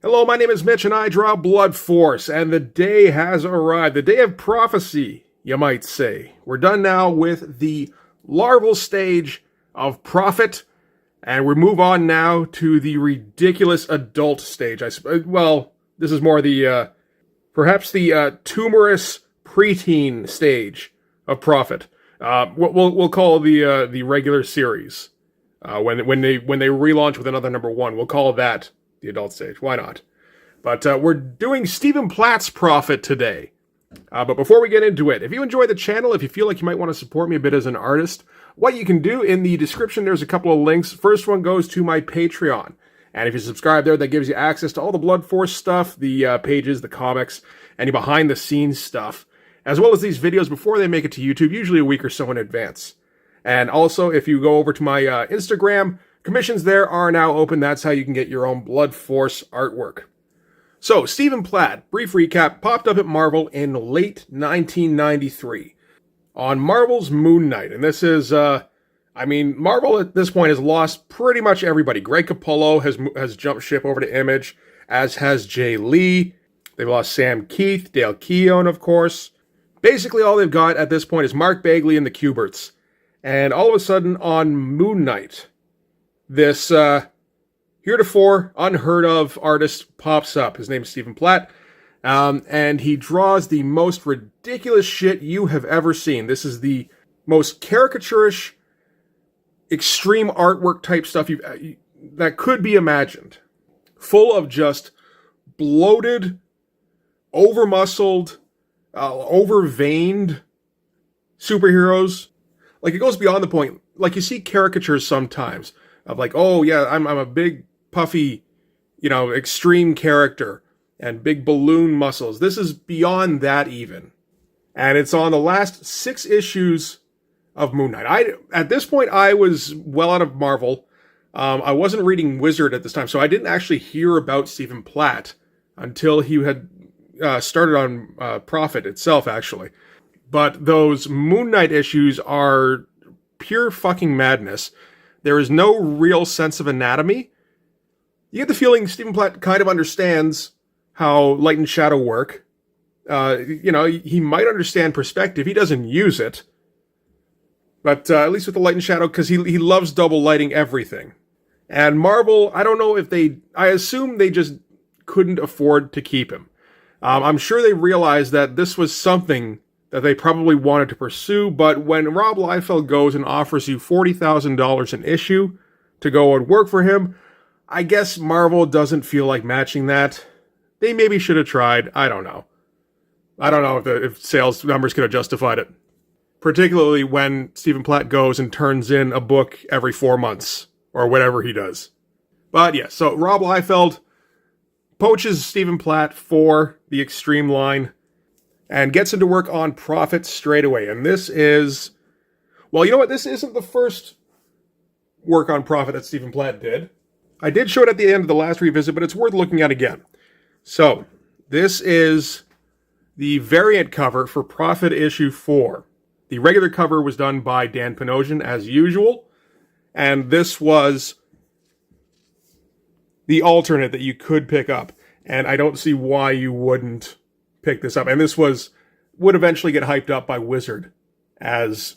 Hello, my name is Mitch and I draw Blood Force, and the day has arrived. The day of prophecy, you might say. We're done now with the larval stage of Prophet, and we move on now to the ridiculous adult stage. Well, this is more the, perhaps the tumorous preteen stage of Prophet. We'll call the regular series. When they relaunch with another number one, we'll call that the adult stage. Why not? But we're doing Stephen Platt's Prophet today. But before we get into it, if you enjoy the channel, if you feel like you might want to support me a bit as an artist, what you can do in the description, there's a couple of links. First one goes to my Patreon. And if you subscribe there, that gives you access to all the Blood Force stuff, the pages, the comics, any behind-the-scenes stuff, as well as these videos before they make it to YouTube, usually a week or so in advance. And also, if you go over to my Instagram, commissions there are now open. That's how you can get your own Blood Force artwork. So, Stephen Platt, brief recap, popped up at Marvel in late 1993 on Marvel's Moon Knight. And this is, Marvel at this point has lost pretty much everybody. Greg Capullo has jumped ship over to Image, as has Jay Lee. They've lost Sam Keith, Dale Keown, of course. Basically, all they've got at this point is Mark Bagley and the Kuberts. And all of a sudden, on Moon Knight, this heretofore unheard of artist pops up. His name is Stephen Platt, and he draws the most ridiculous shit you have ever seen. This is the most caricaturish, extreme artwork type stuff that could be imagined. Full of just bloated, over-muscled, over-veined superheroes. Like, it goes beyond the point. Like, you see caricatures sometimes of like, oh yeah, I'm a big, puffy, extreme character and big balloon muscles. This is beyond that even. And it's on the last 6 issues of Moon Knight. At this point, I was well out of Marvel. I wasn't reading Wizard at this time, so I didn't actually hear about Stephen Platt until he had started on Prophet itself, actually. But those Moon Knight issues are pure fucking madness. There is no real sense of anatomy. You get the feeling Stephen Platt kind of understands how light and shadow work. He might understand perspective. He doesn't use it. But at least with the light and shadow, because he loves double lighting everything. And Marvel, I don't know if I assume they just couldn't afford to keep him. I'm sure they realized that this was something that they probably wanted to pursue, but when Rob Liefeld goes and offers you $40,000 an issue to go and work for him, I guess Marvel doesn't feel like matching that. They maybe should have tried. I don't know. I don't know if sales numbers could have justified it. Particularly when Stephen Platt goes and turns in a book every 4 months, or whatever he does. But yeah, so Rob Liefeld poaches Stephen Platt for the Extreme line, and gets into work on Prophet straight away. And this is... Well, you know what? This isn't the first work on Prophet that Stephen Platt did. I did show it at the end of the last revisit, but it's worth looking at again. So, this is the variant cover for Prophet issue 4. The regular cover was done by Dan Panosian, as usual. And this was the alternate that you could pick up. And I don't see why you wouldn't pick this up. And this would eventually get hyped up by Wizard as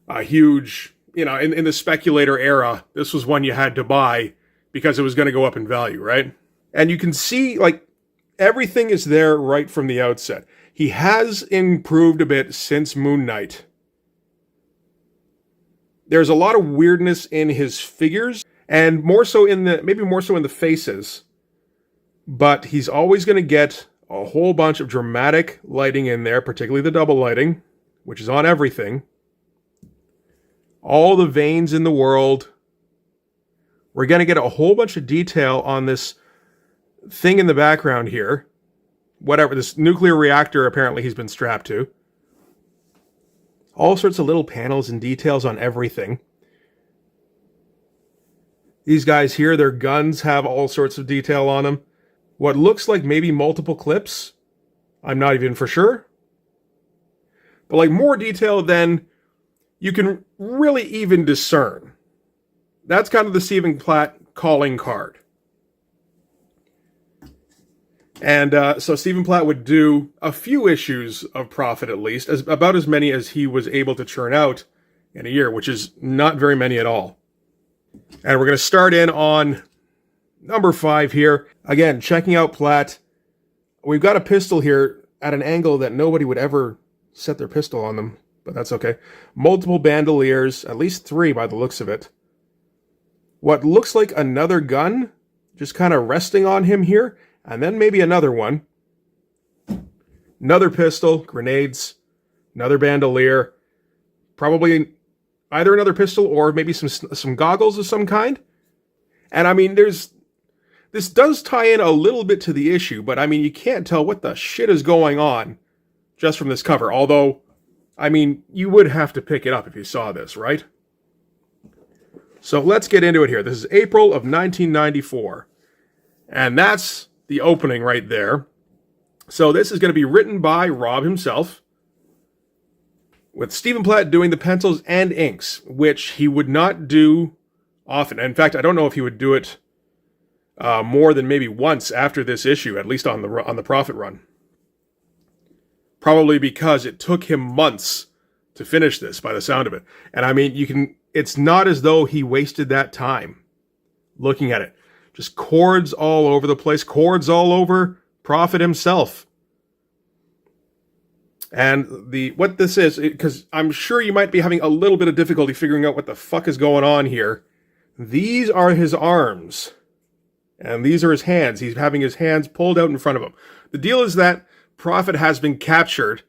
a huge, in the speculator era, this was one you had to buy because it was going to go up in value, right? And you can see, like, everything is there right from the outset. He has improved a bit since Moon Knight. There's a lot of weirdness in his figures, and maybe more so in the faces. But he's always going to get a whole bunch of dramatic lighting in there, particularly the double lighting, which is on everything. All the veins in the world. We're going to get a whole bunch of detail on this thing in the background here. Whatever, this nuclear reactor apparently he's been strapped to. All sorts of little panels and details on everything. These guys here, their guns have all sorts of detail on them. What looks like maybe multiple clips. I'm not even for sure. But like more detail than you can really even discern. That's kind of the Stephen Platt calling card. And so Stephen Platt would do a few issues of Prophet, at least, about as many as he was able to churn out in a year, which is not very many at all. And we're going to start in on number 5 here. Again, checking out Platt. We've got a pistol here at an angle that nobody would ever set their pistol on them, but that's okay. Multiple bandoliers, at least 3 by the looks of it. What looks like another gun, just kind of resting on him here, and then maybe another one. Another pistol, grenades, another bandolier, probably either another pistol or maybe some goggles of some kind. And I mean, this does tie in a little bit to the issue, but I mean, you can't tell what the shit is going on just from this cover. Although, I mean, you would have to pick it up if you saw this, right? So let's get into it here. This is April of 1994. And that's the opening right there. So this is going to be written by Rob himself, with Stephen Platt doing the pencils and inks, which he would not do often. In fact, I don't know if he would do it more than maybe once after this issue, at least on the Prophet run. Probably because it took him months to finish this, by the sound of it. And I mean, it's not as though he wasted that time looking at it. Just chords all over the place, chords all over Prophet himself. And what this is, because I'm sure you might be having a little bit of difficulty figuring out what the fuck is going on here. These are his arms. And these are his hands. He's having his hands pulled out in front of him. The deal is that Prophet has been captured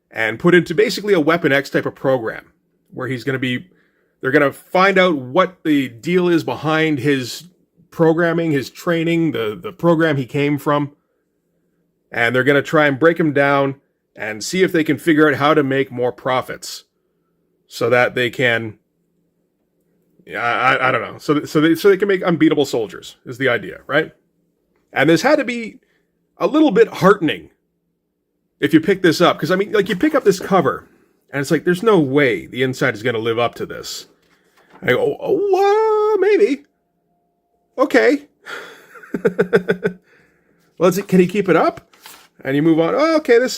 and put into basically a Weapon X type of program, where they're going to find out what the deal is behind his programming, his training, the program he came from. And they're going to try and break him down and see if they can figure out how to make more profits so that they can, I don't know, so they can make unbeatable soldiers is the idea, right? And this had to be a little bit heartening if you pick this up, because I mean, like, you pick up this cover and it's like, there's no way the inside is going to live up to this. I go, oh, maybe. Okay. Can he keep it up? And you move on. Oh, okay, that's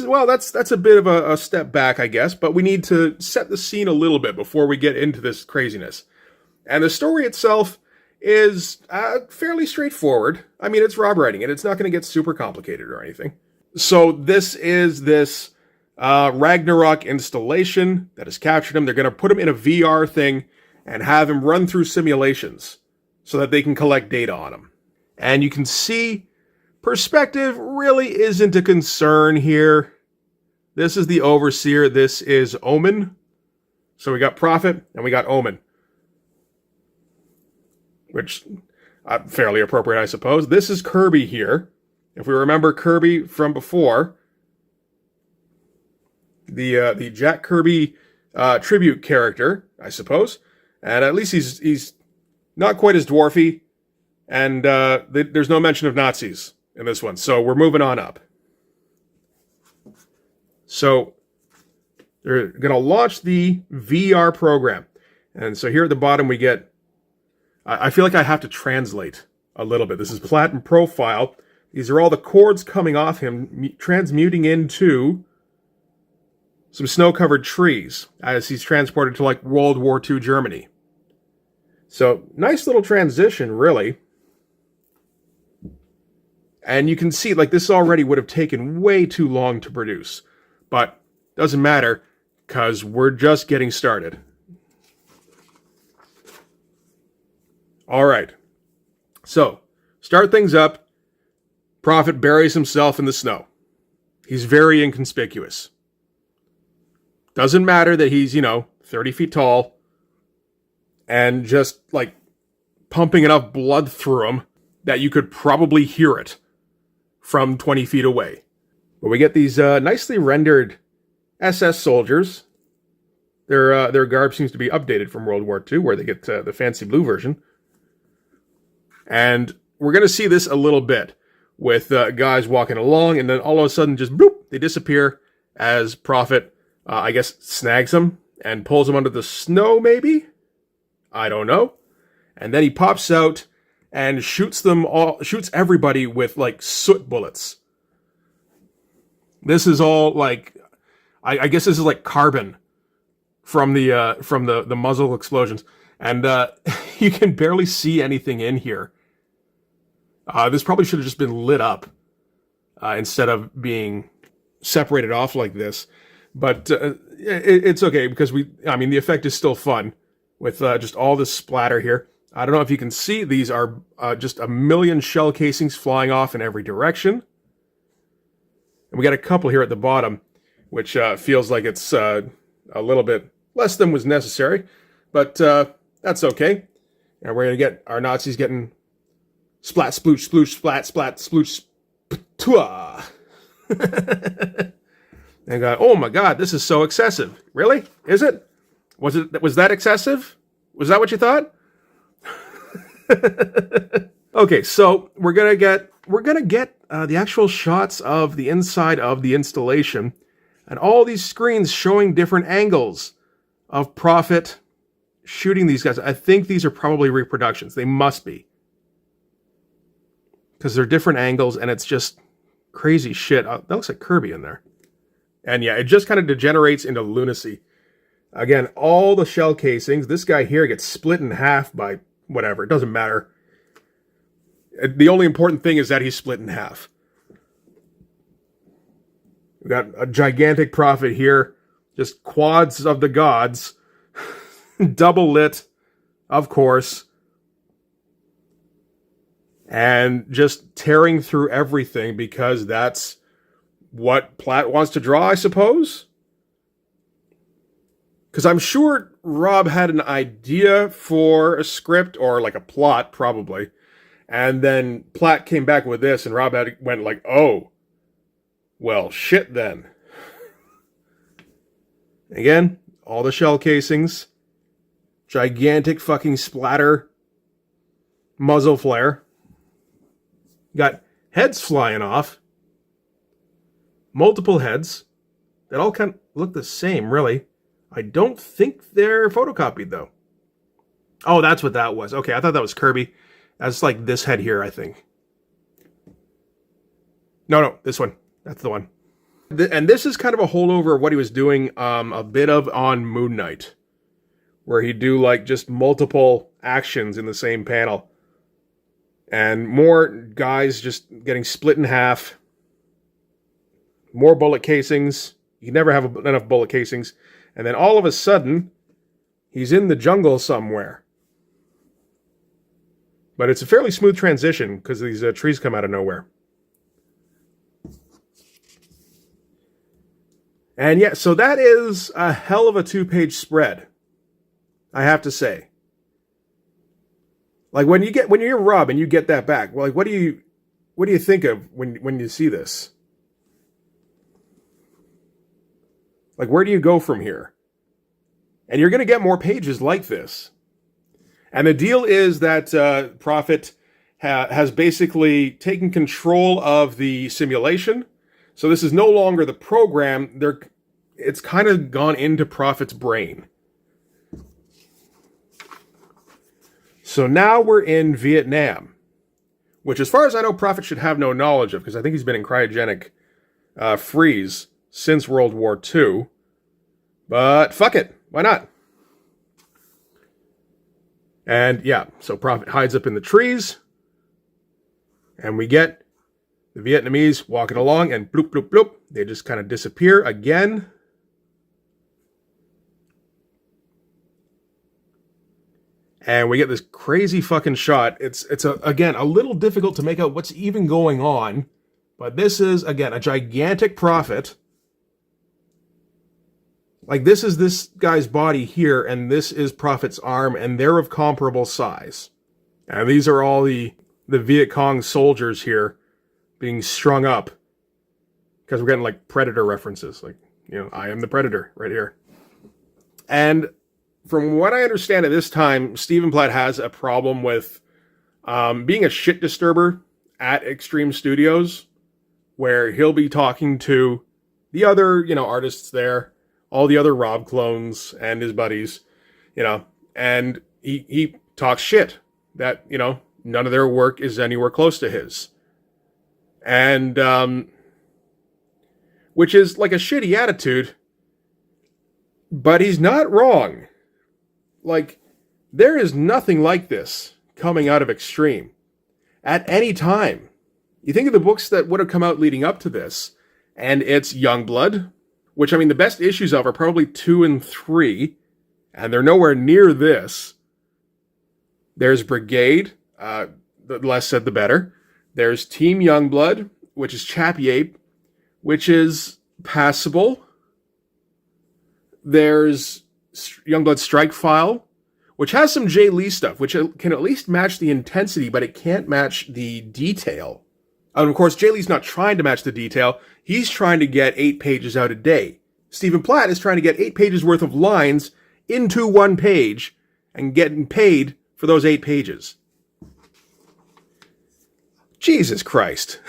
a bit of a step back, I guess, but we need to set the scene a little bit before we get into this craziness. And the story itself is fairly straightforward. I mean, it's Rob writing it. It's not going to get super complicated or anything. So this is this Ragnarok installation that has captured him. They're going to put him in a VR thing and have him run through simulations so that they can collect data on him. And you can see perspective really isn't a concern here. This is the Overseer. This is Omen. So we got Prophet and we got Omen, which fairly appropriate, I suppose. This is Kirby here. If we remember Kirby from before, the Jack Kirby tribute character, I suppose. And at least he's not quite as dwarfy, and there's no mention of Nazis in this one. So we're moving on up. So they're going to launch the VR program. And so here at the bottom we get, I feel like I have to translate a little bit. This is Platt in profile. These are all the chords coming off him, transmuting into some snow-covered trees as he's transported to, like, World War II Germany. So, nice little transition, really. And you can see, like, this already would have taken way too long to produce. But doesn't matter, because we're just getting started. All right. So, start things up. Prophet buries himself in the snow. He's very inconspicuous. Doesn't matter that he's, 30 feet tall and just, like, pumping enough blood through him that you could probably hear it from 20 feet away. But we get these nicely rendered SS soldiers. Their garb seems to be updated from World War II, where they get the fancy blue version. And we're going to see this a little bit with guys walking along, and then all of a sudden, just bloop, they disappear as Prophet, I guess, snags them and pulls them under the snow, maybe? I don't know. And then he pops out and shoots everybody with, like, soot bullets. This is all like, I guess this is like carbon from the muzzle explosions, and you can barely see anything in here. This probably should have just been lit up instead of being separated off like this. But it's okay because the effect is still fun with just all this splatter here. I don't know if you can see, these are just a million shell casings flying off in every direction. And we got a couple here at the bottom, which feels like it's a little bit less than was necessary, but that's okay. And we're going to get our Nazis getting splat, sploosh, sploosh, splat, splat, sploosh, ptua. And go, oh my God, this is so excessive. Really? Is it? Was that excessive? Was that what you thought? Okay, so we're gonna get the actual shots of the inside of the installation, and all these screens showing different angles of Prophet shooting these guys. I think these are probably reproductions. They must be, because they're different angles, and it's just crazy shit. That looks like Kirby in there. And yeah, it just kind of degenerates into lunacy. Again, all the shell casings. This guy here gets split in half by whatever. It doesn't matter. The only important thing is that he's split in half. We've got a gigantic Prophet here. Just quads of the gods. Double lit, of course. And just tearing through everything because that's what Platt wants to draw, I suppose. Because I'm sure Rob had an idea for a script or like a plot, probably. And then Platt came back with this, and Rob went like, oh, well, shit then. Again, all the shell casings. Gigantic fucking splatter. Muzzle flare. Got heads flying off. Multiple heads. That all kind of look the same, really. I don't think they're photocopied, though. Oh, that's what that was. Okay, I thought that was Kirby. That's like this head here, I think. No, this one. That's the one. And this is kind of a holdover of what he was doing a bit of on Moon Knight, where he'd do like just multiple actions in the same panel. And more guys just getting split in half. More bullet casings. You can never have enough bullet casings. And then all of a sudden, he's in the jungle somewhere. But it's a fairly smooth transition because these trees come out of nowhere. And yeah, so that is a hell of a 2-page spread, I have to say. Like when you're Rob and you get that back, well, like what do you think of when you see this? Like, where do you go from here? And you're going to get more pages like this. And the deal is that Prophet has basically taken control of the simulation. So this is no longer the program. It's kind of gone into Prophet's brain. So now we're in Vietnam, which as far as I know, Prophet should have no knowledge of, because I think he's been in cryogenic freeze since World War II. But fuck it. Why not? And yeah, so Prophet hides up in the trees. And we get the Vietnamese walking along and bloop, bloop, bloop. They just kind of disappear again. And we get this crazy fucking shot. It's again, a little difficult to make out what's even going on. But this is, again, a gigantic Prophet. Like, this is this guy's body here, and this is Prophet's arm, and they're of comparable size. And these are all the Viet Cong soldiers here being strung up. Because we're getting, like, Predator references. Like, I am the Predator right here. And from what I understand at this time, Stephen Platt has a problem with being a shit disturber at Extreme Studios, where he'll be talking to the other, artists there, all the other Rob clones and his buddies, and he talks shit that, none of their work is anywhere close to his. And which is like a shitty attitude, but he's not wrong. Like, there is nothing like this coming out of Extreme at any time. You think of the books that would have come out leading up to this, and it's Youngblood, which, I mean, the best issues of are probably 2 and 3, and they're nowhere near this. There's Brigade, the less said the better. There's Team Youngblood, which is Chappie Ape, which is passable. There's Youngblood Strike File, which has some Jay Lee stuff, which can at least match the intensity, but it can't match the detail. And of course, Jay Lee's not trying to match the detail. He's trying to get 8 pages out a day. Stephen Platt is trying to get 8 pages worth of lines into 1 page and getting paid for those 8 pages. Jesus Christ.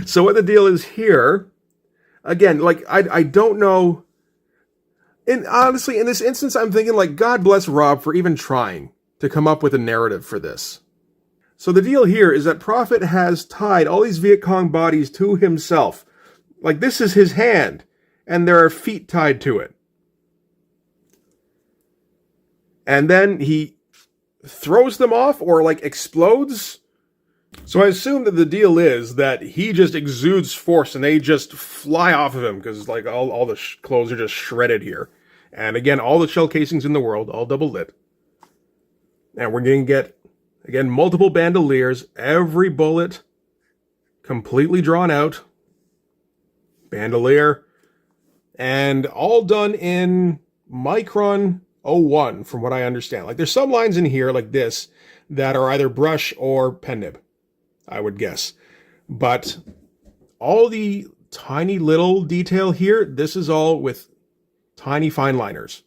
So what the deal is here, again, like, I don't know. And honestly, in this instance, I'm thinking, like, God bless Rob for even trying to come up with a narrative for this. So the deal here is that Prophet has tied all these Viet Cong bodies to himself. Like, this is his hand, and there are feet tied to it. And then he throws them off or, like, explodes. So I assume that the deal is that he just exudes force and they just fly off of him because, like, all the clothes are just shredded here. And again, all the shell casings in the world, all double lit. And we're going to get, again, multiple bandoliers, every bullet completely drawn out. Bandolier. And all done in Micron 01, from what I understand. Like, there's some lines in here, like this, that are either brush or pen nib, I would guess. But all the tiny little detail here, this is all with tiny fine liners.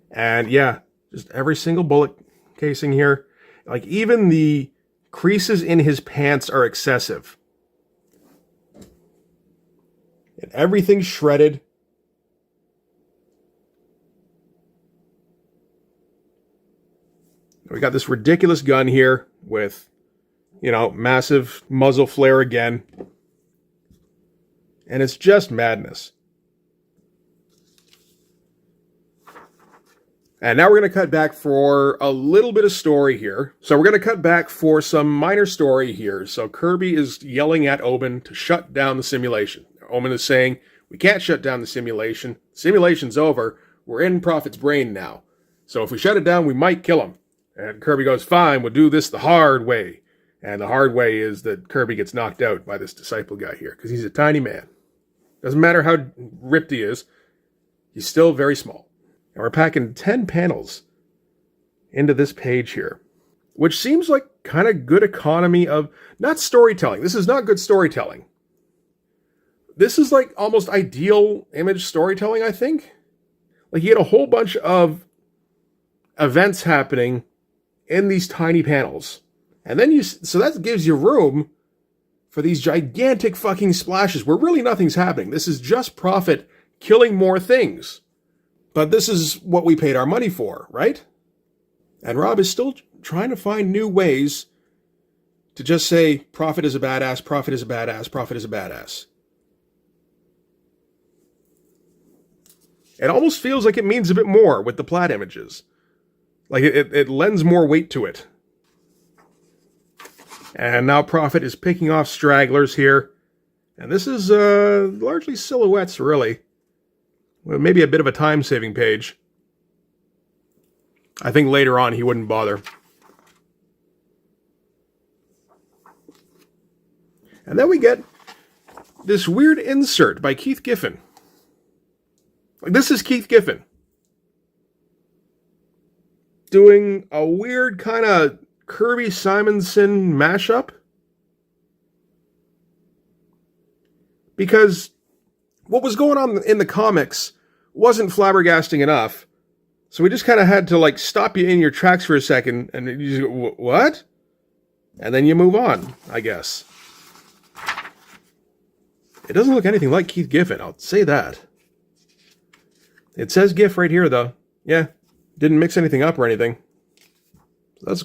And yeah, just every single bullet casing here. Like, even the creases in his pants are excessive. And everything's shredded. We got this ridiculous gun here with, you know, massive muzzle flare again. And it's just madness. And now we're going to cut back for a little bit of story here. So we're going to cut back for some minor story here. So Kirby is yelling at Omen to shut down the simulation. Omen is saying, we can't shut down the simulation. Simulation's over. We're in Prophet's brain now. So if we shut it down, we might kill him. And Kirby goes, fine, we'll do this the hard way. And the hard way is that Kirby gets knocked out by this disciple guy here, because he's a tiny man. Doesn't matter how ripped he is, he's still very small. And we're packing 10 panels into this page here, which seems like kind of good economy of, not storytelling. This is not good storytelling. This is like almost ideal image storytelling, I think. Like, you get a whole bunch of events happening in these tiny panels. And then so that gives you room for these gigantic fucking splashes where really nothing's happening. This is just Prophet killing more things. But this is what we paid our money for, right? And Rob is still trying to find new ways to just say, Prophet is a badass, Prophet is a badass, Prophet is a badass. It almost feels like it means a bit more with the Platt images. Like, it lends more weight to it. And now Prophet is picking off stragglers here. And this is largely silhouettes, really. Well, maybe a bit of a time-saving page. I think later on he wouldn't bother. And then we get this weird insert by Keith Giffen. This is Keith Giffen doing a weird kind of Kirby Simonson mashup. Because what was going on in the comics wasn't flabbergasting enough. So we just kind of had to, like, stop you in your tracks for a second and you just go, what? And then you move on, I guess. It doesn't look anything like Keith Giffen, I'll say that. It says GIF right here, though. Yeah, didn't mix anything up or anything. So that's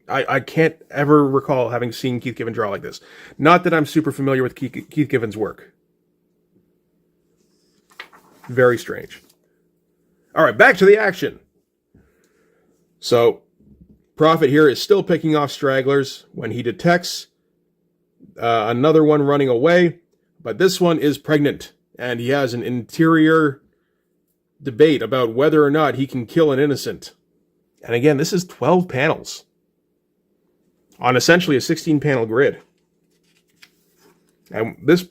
I can't ever recall having seen Keith Giffen draw like this. Not that I'm super familiar with Keith Giffen's work. Very strange. All right, back to the action. So, Prophet here is still picking off stragglers when he detects another one running away, but this one is pregnant, and he has an interior debate about whether or not he can kill an innocent. And again, this is 12 panels on essentially a 16-panel grid. And this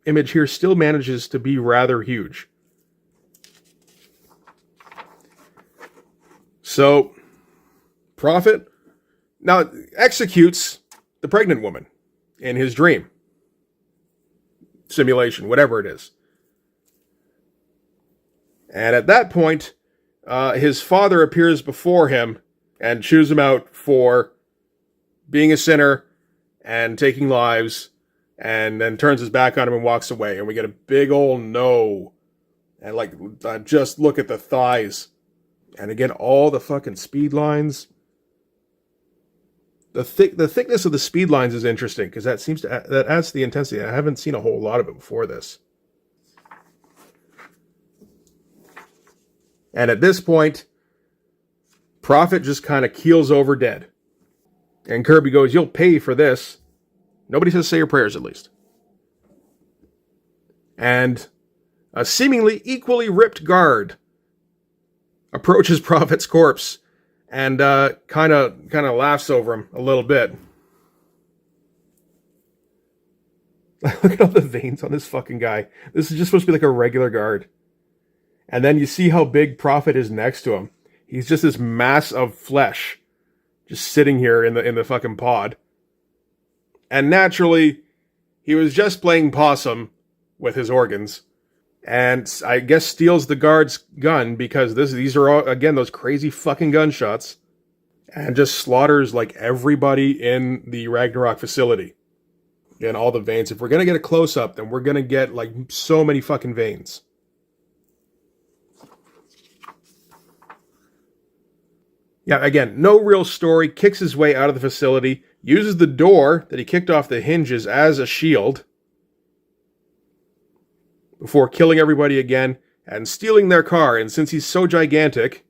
image here still manages to be rather huge. So, Prophet now executes the pregnant woman in his dream. Simulation, whatever it is. And at that point, his father appears before him and chews him out for being a sinner and taking lives, and then turns his back on him and walks away. And we get a big old no. And just look at the thighs. And again, all the fucking speed lines. The thickness of the speed lines is interesting because that adds to the intensity. I haven't seen a whole lot of it before this. And at this point, Prophet just kind of keels over dead. And Kirby goes, "You'll pay for this." Nobody says say your prayers, at least. And a seemingly equally ripped guard approaches Prophet's corpse and kind of laughs over him a little bit. Look at all the veins on this fucking guy. This is just supposed to be like a regular guard. And then you see how big Prophet is next to him. He's just this mass of flesh just sitting here in the fucking pod. And naturally, he was just playing possum with his organs. And I guess steals the guard's gun because these are all, again, those crazy fucking gunshots. And just slaughters like everybody in the Ragnarok facility. Again, all the veins. If we're going to get a close-up, then we're going to get like so many fucking veins. Yeah, again, no real story. Kicks his way out of the facility. Uses the door that he kicked off the hinges as a shield. Before killing everybody again and stealing their car. And since he's so gigantic,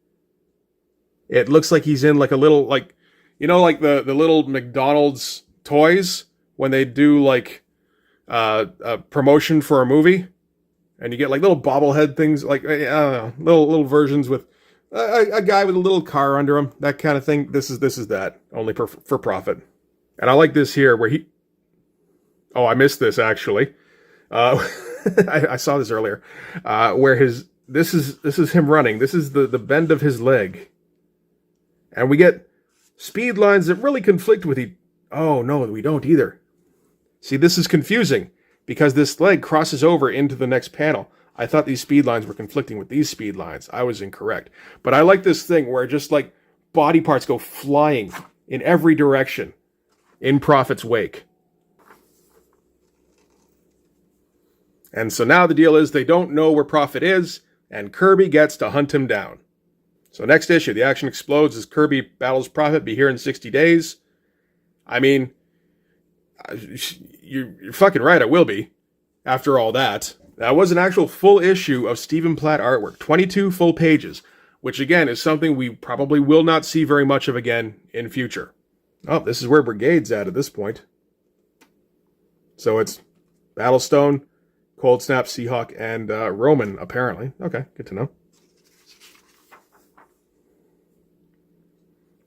it looks like he's in like a little, like, you know, like the little McDonald's toys when they do like a promotion for a movie. And you get like little bobblehead things, like, I don't know, little versions with a guy with a little car under him, that kind of thing. This is that, only for Prophet. And I like this here where he... Oh, I missed this, actually. I saw this earlier. Where this is him running. This is the bend of his leg. And we get speed lines that really conflict with Oh, no, we don't either. See, this is confusing, because this leg crosses over into the next panel. I thought these speed lines were conflicting with these speed lines. I was incorrect. But I like this thing where just like body parts go flying in every direction in Prophet's wake. And so now the deal is they don't know where Prophet is, and Kirby gets to hunt him down. So next issue, the action explodes as Kirby battles Prophet. Be here in 60 days. I mean, you're fucking right, it will be. After all that. That was an actual full issue of Stephen Platt artwork. 22 full pages. Which again is something we probably will not see very much of again in future. Oh, this is where Brigade's at this point. So it's Battlestone, Cold Snap, Seahawk, and Roman, apparently. Okay, good to know.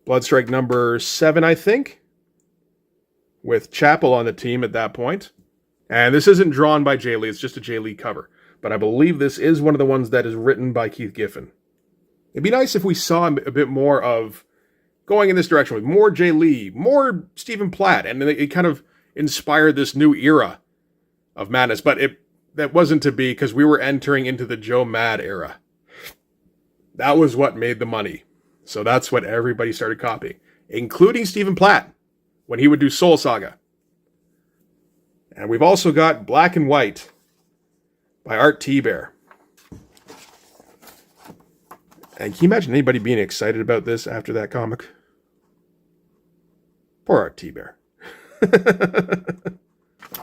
Bloodstrike number 7, I think. With Chapel on the team at that point. And this isn't drawn by Jay Lee, it's just a Jay Lee cover. But I believe this is one of the ones that is written by Keith Giffen. It'd be nice if we saw a bit more of going in this direction with more Jay Lee, more Stephen Platt, and it kind of inspired this new era of madness. But that wasn't to be, because we were entering into the Joe Mad era. That was what made the money. So that's what everybody started copying, including Stephen Platt, when he would do Soul Saga. And we've also got Black and White by Art T-Bear. And can you imagine anybody being excited about this after that comic? Poor Art T-Bear.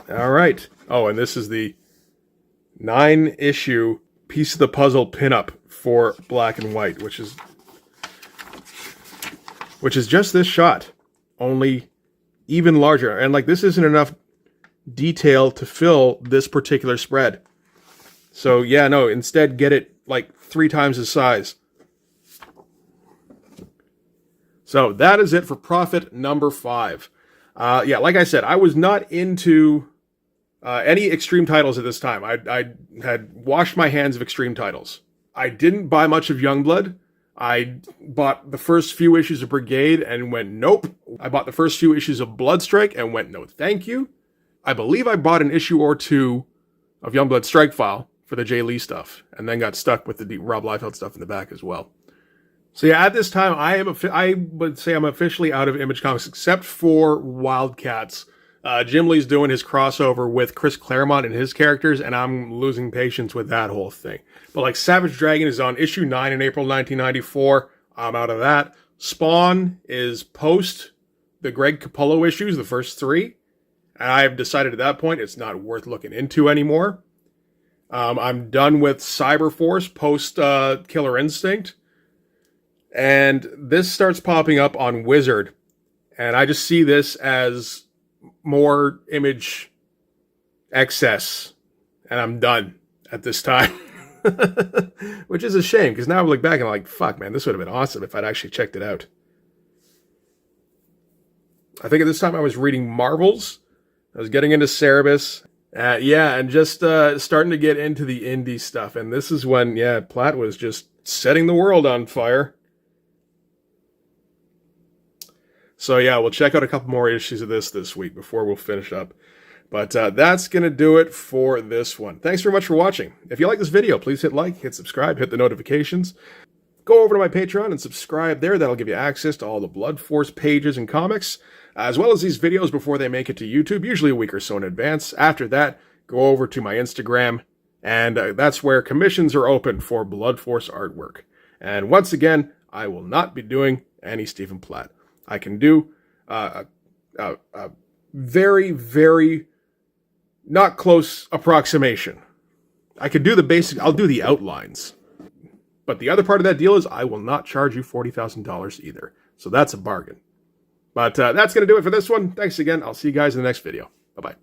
All right. Oh, and this is the 9-issue piece of the puzzle pinup for Black and White, which is just this shot, only even larger. And like, this isn't enough detail to fill this particular spread. So yeah, no, instead get it like 3 times the size. So that is it for Prophet number 5. Yeah, like I said, I was not into any extreme titles at this time. I had washed my hands of extreme titles. I didn't buy much of Youngblood. I bought the first few issues of Brigade and went, nope. I bought the first few issues of Bloodstrike and went, no, thank you. I believe I bought an issue or 2 of Youngblood Strike File for the Jay Lee stuff, and then got stuck with the Rob Liefeld stuff in the back as well. So yeah, at this time, I would say I'm officially out of Image Comics, except for Wildcats. Jim Lee's doing his crossover with Chris Claremont and his characters, and I'm losing patience with that whole thing. But like Savage Dragon is on issue 9 in April 1994. I'm out of that. Spawn is post the Greg Capullo issues, the first 3. And I've decided at that point it's not worth looking into anymore. I'm done with Cyberforce post Killer Instinct. And this starts popping up on Wizard. And I just see this as more Image excess. And I'm done at this time. Which is a shame, because now I look back and I'm like, fuck, man, this would have been awesome if I'd actually checked it out. I think at this time I was reading Marvels. I was getting into Cerebus. Yeah, and just starting to get into the indie stuff. And this is when, yeah, Platt was just setting the world on fire. So yeah, we'll check out a couple more issues of this week before we'll finish up. But that's going to do it for this one. Thanks very much for watching. If you like this video, please hit like, hit subscribe, hit the notifications. Go over to my Patreon and subscribe there. That'll give you access to all the Blood Force pages and comics, as well as these videos before they make it to YouTube, usually a week or so in advance. After that, go over to my Instagram, and that's where commissions are open for Blood Force artwork. And once again, I will not be doing any Stephen Platt. I can do a very, very not close approximation. I could do the basic, I'll do the outlines. But the other part of that deal is I will not charge you $40,000 either. So that's a bargain. But that's going to do it for this one. Thanks again. I'll see you guys in the next video. Bye-bye.